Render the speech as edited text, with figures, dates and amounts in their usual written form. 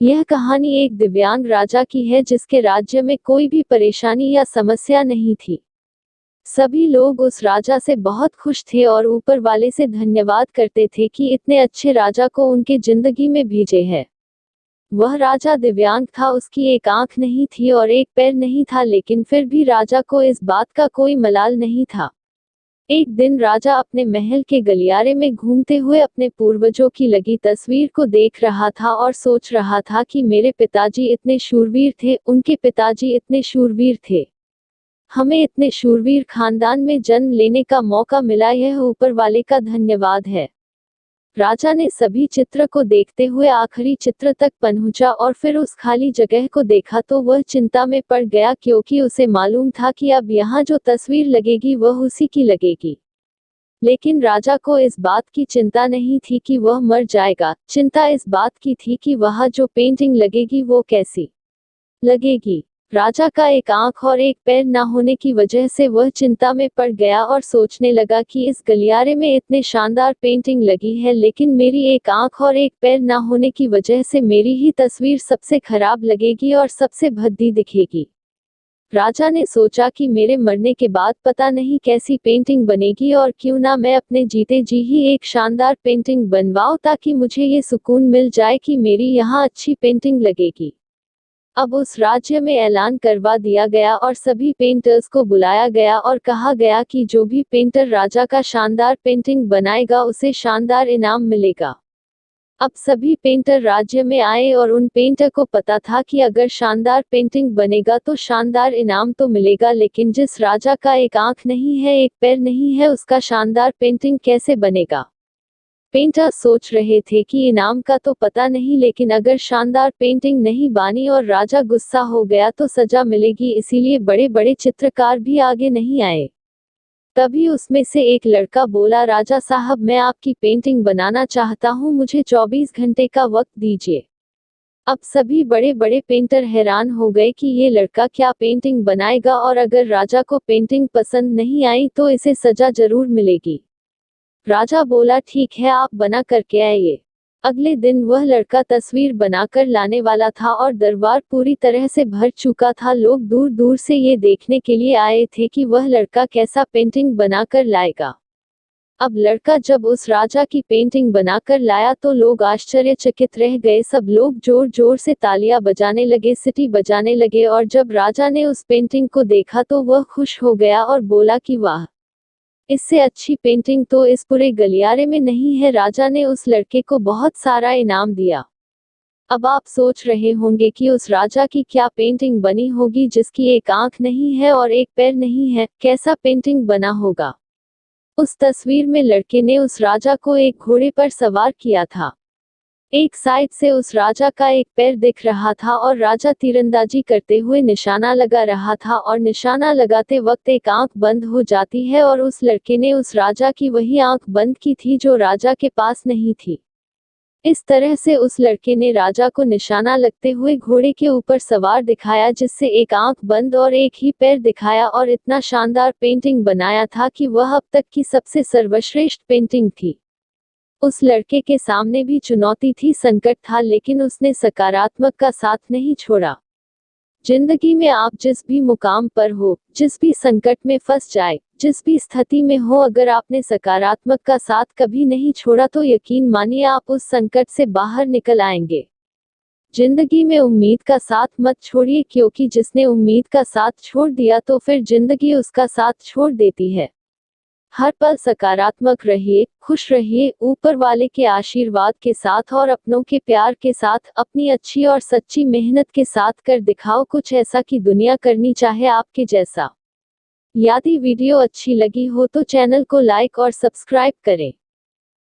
यह कहानी एक दिव्यांग राजा की है जिसके राज्य में कोई भी परेशानी या समस्या नहीं थी। सभी लोग उस राजा से बहुत खुश थे और ऊपर वाले से धन्यवाद करते थे कि इतने अच्छे राजा को उनके जिंदगी में भेजे है। वह राजा दिव्यांग था, उसकी एक आंख नहीं थी और एक पैर नहीं था, लेकिन फिर भी राजा को इस बात का कोई मलाल नहीं था। एक दिन राजा अपने महल के गलियारे में घूमते हुए अपने पूर्वजों की लगी तस्वीर को देख रहा था और सोच रहा था कि मेरे पिताजी इतने शूरवीर थे, उनके पिताजी इतने शूरवीर थे। हमें इतने शूरवीर खानदान में जन्म लेने का मौका मिला, यह ऊपर वाले का धन्यवाद है। राजा ने सभी चित्र को देखते हुए आखिरी चित्र तक पहुंचा और फिर उस खाली जगह को देखा तो वह चिंता में पड़ गया, क्योंकि उसे मालूम था कि अब यहाँ जो तस्वीर लगेगी वह उसी की लगेगी। लेकिन राजा को इस बात की चिंता नहीं थी कि वह मर जाएगा, चिंता इस बात की थी कि वहाँ जो पेंटिंग लगेगी वो कैसी लगेगी। राजा का एक आंख और एक पैर न होने की वजह से वह चिंता में पड़ गया और सोचने लगा कि इस गलियारे में इतने शानदार पेंटिंग लगी है, लेकिन मेरी एक आंख और एक पैर न होने की वजह से मेरी ही तस्वीर सबसे खराब लगेगी और सबसे भद्दी दिखेगी। राजा ने सोचा कि मेरे मरने के बाद पता नहीं कैसी पेंटिंग बनेगी, और क्यों ना मैं अपने जीते जी ही एक शानदार पेंटिंग बनवाऊं, ताकि मुझे ये सुकून मिल जाए कि मेरी यहाँ अच्छी पेंटिंग लगेगी। अब उस राज्य में ऐलान करवा दिया गया और सभी पेंटर्स को बुलाया गया और कहा गया कि जो भी पेंटर राजा का शानदार पेंटिंग बनाएगा उसे शानदार इनाम मिलेगा। अब सभी पेंटर राज्य में आए और उन पेंटर को पता था कि अगर शानदार पेंटिंग बनेगा तो शानदार इनाम तो मिलेगा, लेकिन जिस राजा का एक आंख नहीं है, एक पैर नहीं है, उसका शानदार पेंटिंग कैसे बनेगा। पेंटर सोच रहे थे कि इनाम का तो पता नहीं, लेकिन अगर शानदार पेंटिंग नहीं बनी और राजा गुस्सा हो गया तो सजा मिलेगी, इसीलिए बड़े बड़े चित्रकार भी आगे नहीं आए। तभी उसमें से एक लड़का बोला, राजा साहब, मैं आपकी पेंटिंग बनाना चाहता हूँ, मुझे 24 घंटे का वक्त दीजिए। अब सभी बड़े बड़े पेंटर हैरान हो गए कि ये लड़का क्या पेंटिंग बनाएगा, और अगर राजा को पेंटिंग पसंद नहीं आई तो इसे सजा जरूर मिलेगी। राजा बोला, ठीक है, आप बना करके आइए। अगले दिन वह लड़का तस्वीर बनाकर लाने वाला था और दरबार पूरी तरह से भर चुका था। लोग दूर दूर से ये देखने के लिए आए थे कि वह लड़का कैसा पेंटिंग बनाकर लाएगा। अब लड़का जब उस राजा की पेंटिंग बनाकर लाया तो लोग आश्चर्यचकित रह गए। सब लोग जोर जोर से तालियां बजाने लगे, सीटी बजाने लगे, और जब राजा ने उस पेंटिंग को देखा तो वह खुश हो गया और बोला कि वाह, इससे अच्छी पेंटिंग तो इस पूरे गलियारे में नहीं है। राजा ने उस लड़के को बहुत सारा इनाम दिया। अब आप सोच रहे होंगे कि उस राजा की क्या पेंटिंग बनी होगी जिसकी एक आंख नहीं है और एक पैर नहीं है, कैसा पेंटिंग बना होगा। उस तस्वीर में लड़के ने उस राजा को एक घोड़े पर सवार किया था। एक साइड से उस राजा का एक पैर दिख रहा था और राजा तीरंदाजी करते हुए निशाना लगा रहा था, और निशाना लगाते वक्त एक आंख बंद हो जाती है, और उस लड़के ने उस राजा की वही आंख बंद की थी जो राजा के पास नहीं थी। इस तरह से उस लड़के ने राजा को निशाना लगते हुए घोड़े के ऊपर सवार दिखाया, जिससे एक आंख बंद और एक ही पैर दिखाया, और इतना शानदार पेंटिंग बनाया था कि वह अब तक की सबसे सर्वश्रेष्ठ पेंटिंग थी। उस लड़के के सामने भी चुनौती थी, संकट था, लेकिन उसने सकारात्मक का साथ नहीं छोड़ा। जिंदगी में आप जिस भी मुकाम पर हो, जिस भी संकट में फंस जाए, जिस भी स्थिति में हो, अगर आपने सकारात्मक का साथ कभी नहीं छोड़ा तो यकीन मानिए आप उस संकट से बाहर निकल आएंगे। जिंदगी में उम्मीद का साथ मत छोड़िए, क्योंकि जिसने उम्मीद का साथ छोड़ दिया तो फिर जिंदगी उसका साथ छोड़ देती है। हर पल सकारात्मक रहिए, खुश रहिए, ऊपर वाले के आशीर्वाद के साथ और अपनों के प्यार के साथ, अपनी अच्छी और सच्ची मेहनत के साथ कर दिखाओ कुछ ऐसा कि दुनिया करनी चाहे आपके जैसा। यदि वीडियो अच्छी लगी हो तो चैनल को लाइक और सब्सक्राइब करें।